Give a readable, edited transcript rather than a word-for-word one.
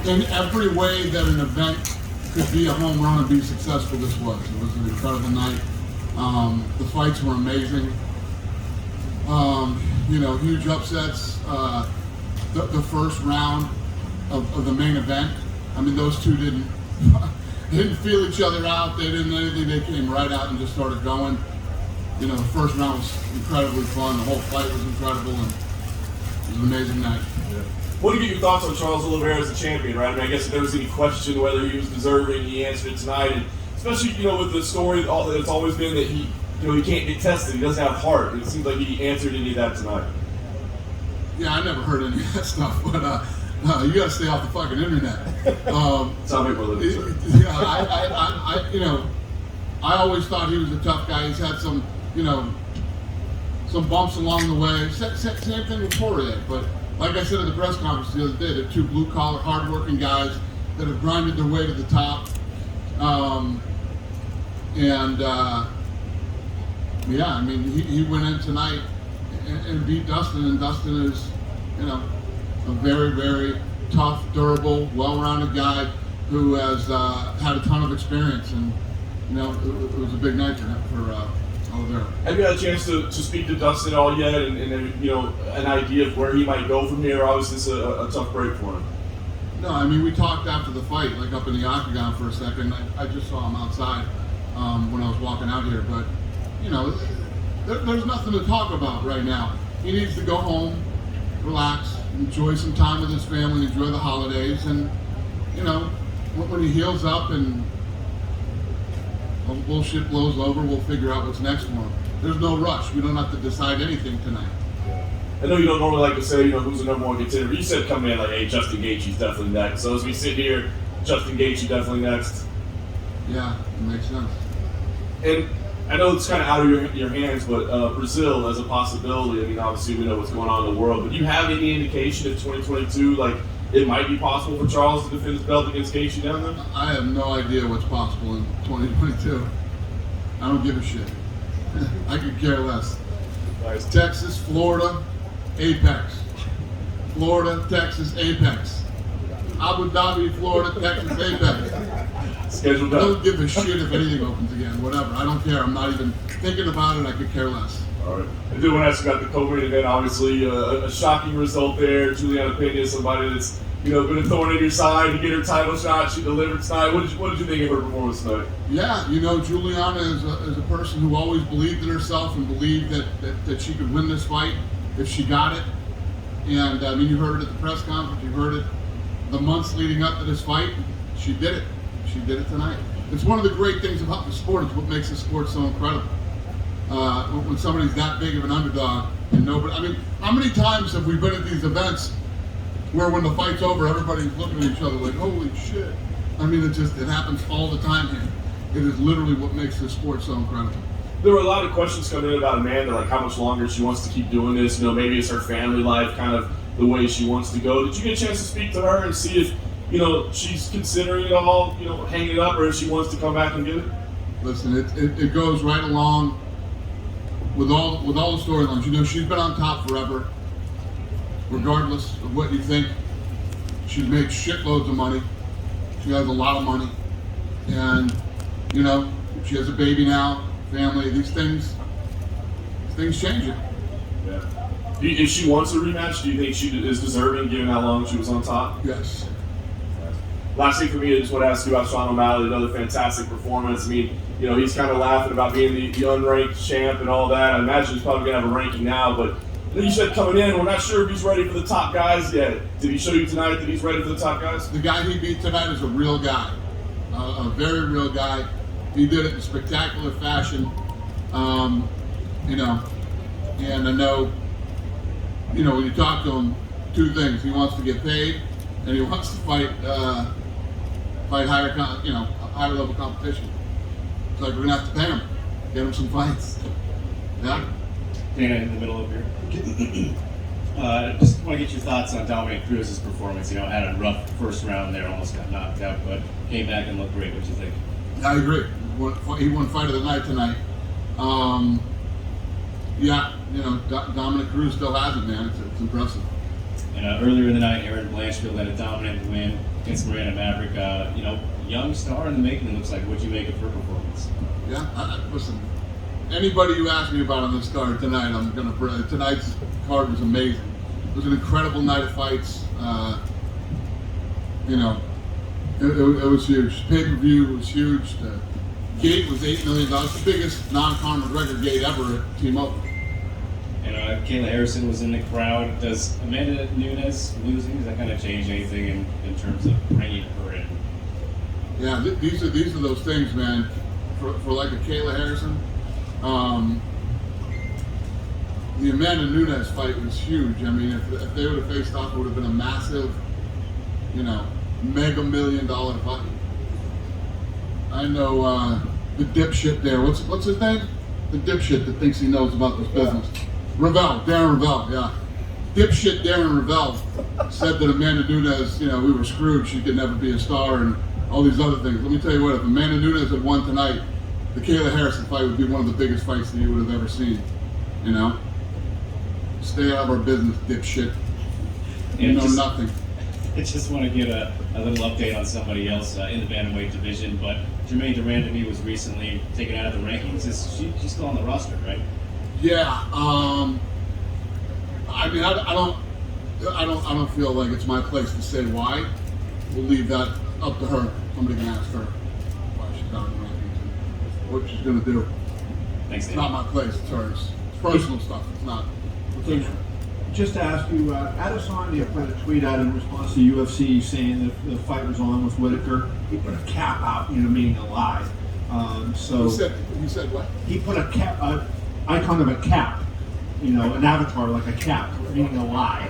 in every way that an event could be a home run and be successful, this was. It was an incredible night. The fights were amazing. Huge upsets. The first round of the main event. I mean, those two didn't feel each other out. They didn't anything. They came right out and just started going. The first round was incredibly fun. The whole fight was incredible, and it was an amazing night. Yeah. What do you get your thoughts on Charles Oliveira as a champion, right? I mean, I guess if there was any question whether he was deserving, he answered it tonight, and especially with the story that it's always been that he can't get tested. He doesn't have heart. And it seems like he answered any of that tonight. Yeah, I never heard any of that stuff, but you got to stay off the fucking internet. That's how people live. Yeah, I always thought he was a tough guy. He's had some bumps along the way. Same thing with Poirier, but like I said at the press conference the other day, they're two blue-collar, hard-working guys that have grinded their way to the top. Yeah, I mean, he went in tonight and beat Dustin, and Dustin is, a very, very tough, durable, well-rounded guy who has had a ton of experience, and it was a big night for Oliveira. Have you had a chance to speak to Dustin at all yet, and an idea of where he might go from here? Obviously, it's a tough break for him. No, I mean, we talked after the fight, like up in the octagon for a second. I just saw him outside when I was walking out here, but there's nothing to talk about right now. He needs to go home, relax, enjoy some time with his family, enjoy the holidays, and when he heals up and all the bullshit blows over, we'll figure out what's next for him. There's no rush. We don't have to decide anything tonight. I know you don't normally like to say, who's the number one contender. You said coming in like, hey, Justin Gaethje's definitely next. So as we sit here, Justin Gaethje definitely next. Yeah, it makes sense. And I know it's kind of out of your hands, but Brazil as a possibility. I mean, obviously we know what's going on in the world, but do you have any indication of 2022, like it might be possible for Charles to defend his belt against Gaethje down there? I have no idea what's possible in 2022. I don't give a shit. I could care less. Nice. Texas, Florida, Apex. Florida, Texas, Apex. Abu Dhabi, Florida, Texas, Apex. Scheduled I up. don't give a shit if anything opens again. Whatever. I don't care. I'm not even thinking about it. I could care less. All right. I did want to ask you about the co-main event. Obviously, a shocking result there. Juliana Pena, somebody that's been a thorn in your side to get her title shot. She delivered tonight. What did you think of her performance tonight? Yeah, Juliana is a person who always believed in herself and believed that she could win this fight if she got it. And I mean, you heard it at the press conference. You heard it the months leading up to this fight. She did it. She did it tonight. It's one of the great things about the sport. It's what makes the sport so incredible. When somebody's that big of an underdog and nobody. I mean, how many times have we been at these events where when the fight's over, everybody's looking at each other like, holy shit. I mean, it happens all the time here. It is literally what makes this sport so incredible. There were a lot of questions coming in about Amanda, like how much longer she wants to keep doing this. Maybe it's her family life, kind of the way she wants to go. Did you get a chance to speak to her and see if, she's considering it all, hanging it up, or if she wants to come back and get it? Listen, it goes right along with all the storylines. She's been on top forever. Regardless of what you think, she's made shitloads of money. She has a lot of money. And, she has a baby now, family, these things change it. Yeah. If she wants a rematch, do you think she is deserving given how long she was on top? Yes. Last thing for me, I just want to ask you about Sean O'Malley, another fantastic performance. I mean, he's kind of laughing about being the unranked champ and all that. I imagine he's probably going to have a ranking now, but you said coming in, we're not sure if he's ready for the top guys yet. Did he show you tonight that he's ready for the top guys? The guy he beat tonight is a real guy, a very real guy. He did it in spectacular fashion, and I know, when you talk to him, two things. He wants to get paid, and he wants to fight higher level competition. It's like we're gonna have to pay him, get him some fights. Yeah. Dana in the middle of here. Just want to get your thoughts on Dominic Cruz's performance. Had a rough first round there, almost got knocked out, but came back and looked great. What do you think? I agree. He won fight of the night tonight. Dominic Cruz still has it, man. It's impressive. And earlier in the night, Aaron Blanchfield had a dominant win. against Miranda Maverick. Young star in the making, it looks like. What'd you make of her performance? Yeah, listen, anybody you ask me about on this card tonight, I'm going to, tonight's card was amazing. It was an incredible night of fights. It was huge. Pay-per-view was huge. The gate was $8 million, the biggest non-con McGregor gate ever at Team Open. And Kayla Harrison was in the crowd. Does Amanda Nunes losing, does that kind of change anything in terms of bringing her in? Yeah, these are those things, man. For like a Kayla Harrison, the Amanda Nunes fight was huge. I mean, if they would have faced off, it would have been a massive, mega $1 million fight. I know the dipshit there. What's his name? The dipshit that thinks he knows about this business. Darren Ravel, yeah. Dipshit Darren Ravel said that Amanda Nunes, we were screwed. She could never be a star and all these other things. Let me tell you what, if Amanda Nunes had won tonight, the Kayla Harrison fight would be one of the biggest fights that you would have ever seen. Stay out of our business, dipshit. You know nothing. I just want to get a little update on somebody else in the bantamweight division, but Jermaine Durante was recently taken out of the rankings. She's still on the roster, right? Yeah. I mean, I don't feel like it's my place to say why. We'll leave that up to her. Somebody can ask her why she's out of the rankings and what she's going to do. Thanks, It's not my place. It's hers. It's personal stuff. It's not. Just to ask you, Adesanya put a tweet out in response to UFC saying that the fight was on with Whitaker. He put a cap out, meaning a lie. So He said what? he put a cap, icon of a cap, an avatar like a cap, meaning a lie.